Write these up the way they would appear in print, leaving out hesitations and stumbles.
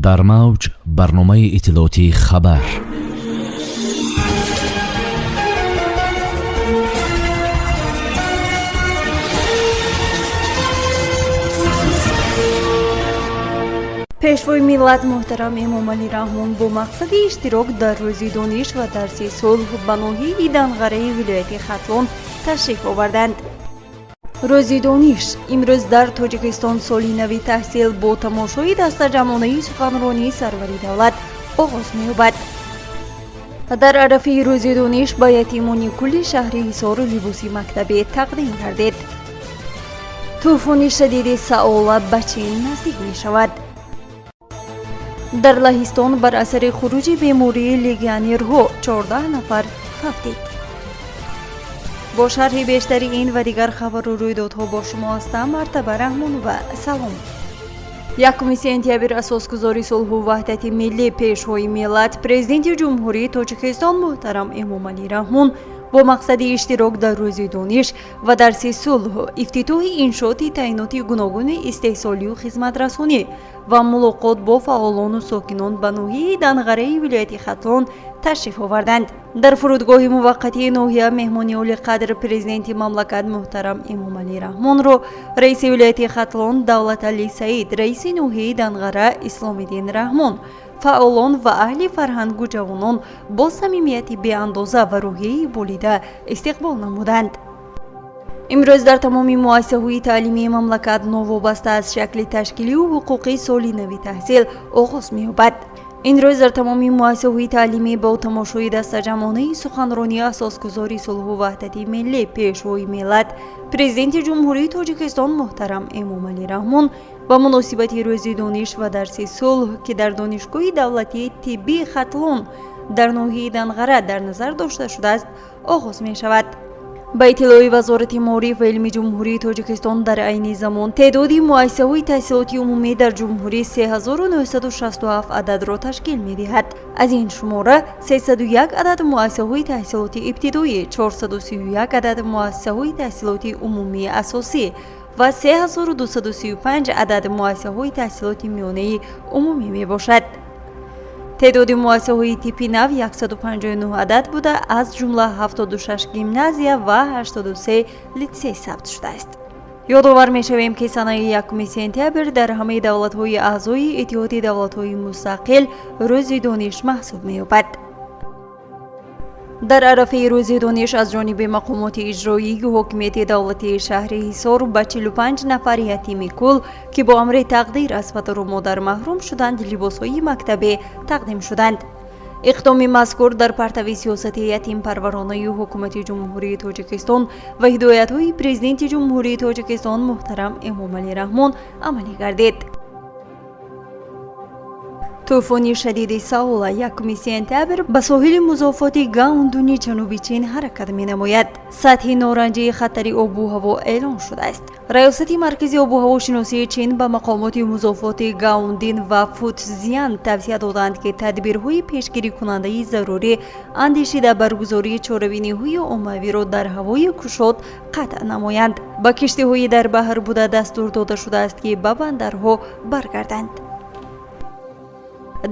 در موج برنامه اطلاعاتی خبر. پیشوای ملت محترم امام علی رحمان با مقصد اشتراک در روز دانش و درس صلح به ناحیه دنغره ولایت ختلون تشریف آوردند. روز دانش امروز در تاجیکستان سالی نوی تحصیل با تماشای دسته‌جمعانه سخنرانی سروری دولت آغاز می‌یابد. در عرفه روز دانش به یتیمان کل شهر حصار لباس مکتبی تقدیم گردید. طوفان شدید سائول به چین نزدیک می‌شود. در لهستان بر اثر خروج بیماری لیگیونرها 14 نفر رفتید. با شرح بیشتری این و دیگر خبر و رویدادها با شما هستم مرتبه رحمان و سلام. یکم سپتامبر اساسگذاری صلح و وحدت ملی پیشوای ملت پرزیدنت جمهوری تاجیکستان محترم امام علی رحمان با مقصد اشتراک در روز دانش و درس صلح افتتاح انشاء تعیینات گوناگون استحصالی و خدمت رسانی و ملاقات با فعالان و ساکنان به ناحیه دنغره ولایت ختلون تشریف آوردند. در فرودگاه موقتی ناحیه مهمانی اعلیقدر پرزیدنت مملکت محترم امام علی رحمان را رئیس ولایت ختلون دولت علی سعید، رئیس ناحیه دنغره اسلام الدین رحمان، فعالان و اهل فرهنگ و جوانان با صمیمیت بی‌اندازه و روحیه بالیده استقبال نمودند. امروز در تمام مؤسسه‌های تعلیمی مملکت نوابسته از شکل تشکیلی و حقوقی سالی نوی تحصیل آغاز می‌یابد. این روز در تمام مؤسسه‌های تعلیمی با تماشای دسته‌جمعانه سخنرانی اساسگذاری صلح و وحدت ملی پیشوای ملت پرزیدنت جمهوری تاجیکستان محترم امام علی رحمان و مناسبت روز دانش و درس صلح که در دانشگاه دولتی طبی ختلون در ناحیه دنغره در نظر داشته شده است آغاز می شود. با اطلاع وزارت معارف و علم جمهوری تاجیکستان در عین زمان تعداد مؤسسه‌های تحصیلاتی عمومی در جمهوری 3967 عدد را تشکیل می‌دهد. از این شماره 301 عدد مؤسسه‌های تحصیلاتی ابتدایی، 431 عدد مؤسسه‌های تحصیلاتی عمومی اساسی و 3235 عدد مؤسسه‌های تحصیلاتی میانه عمومی میباشد. تعداد مؤسسه‌های تیپی نو 159 عدد بوده، از جمله 76 گیمنازیا و 83 لیسه ثبت شده است. یادآور می‌شویم که سنه 1 سپتامبر در همه دولت‌های اعضای اتحاد دولت‌های مستقل روز دانش محسوب می‌یابد. در عرفه روز دانش از جانب مقامات اجرایی و حکومت دولتی شهر حصار به 45 نفر یتیم کل که با امر تقدیر از پدر و مادر محروم شدند لباس‌های مکتبی تقدیم شدند. اقدام مذکور در پرتو سیاست یتیم پرورانه حکومت جمهوری تاجیکستان و هدایت‌های پرزیدنت جمهوری تاجیکستان محترم امام علی رحمان عملی گردید. طوفان شدید سائول 1 سپتامبر به ساحل مضافات گاوندونی جنوبی چین حرکت می نماید. سطح نارنجی خطر آب و هوا اعلام شده است. ریاست مرکزی آب و هواشناسی چین به مقامات مضافات گاوندین و فوتزیان توصیه دادند که تدبیرهای پیشگیری کننده ضروری اندیشیده برگزاری چاره‌بینی‌های عمومی را در هوای گشاد قطع نمایند. با کشتی‌های در بحر بوده دستور داده شده است که به بندرها برگردند.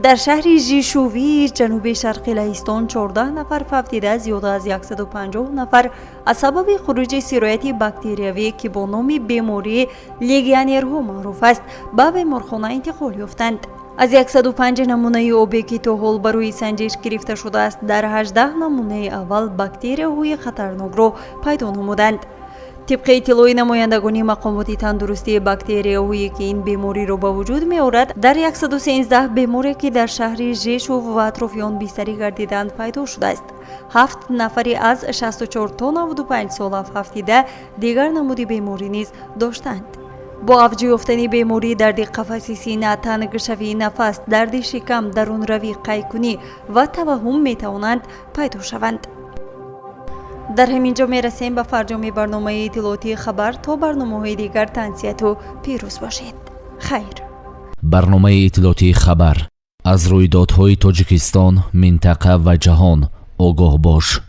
در شهر ژیشووی جنوب شرقی لهستان 14 نفر فوت دیده، زیاده از 150 نفر از سبب خروج سرایت باکتریوی که با نام بیماری لیگیونرها معروف است به بیمارخانه انتقال یافتند. از 105 نمونه آبی که تا حال بر روی سنجش گرفته شده است در 18 نمونه اول باکتریاهای خطرناک را پیدا نمودند. طبق اطلاع نمایندگان مقامات تندرستی باکتریاهایی که این بیماری را به وجود می آورد در 113 بیماری که در شهر ژیشوو و اطرافیان بستری گردیدند پیدا شده است. 7 نفری از 64 تا 95 سال افزایده دیگر نمود بیماری نیز داشتند. با افزایش یافتن بیماری درد قفس سینه، تنگ‌شوی نفس، درد شکم، درونروی قی‌کنی و توهم می توانند پیدا شوند. در همینجا می رسیم به فرجام برنامه اطلاعاتی خبر. تا برنامه‌های دیگر تنسیت و پیروز باشید. خیر. برنامه اطلاعاتی خبر از رویدادهای تاجیکستان، منطقه و جهان آگاه باش.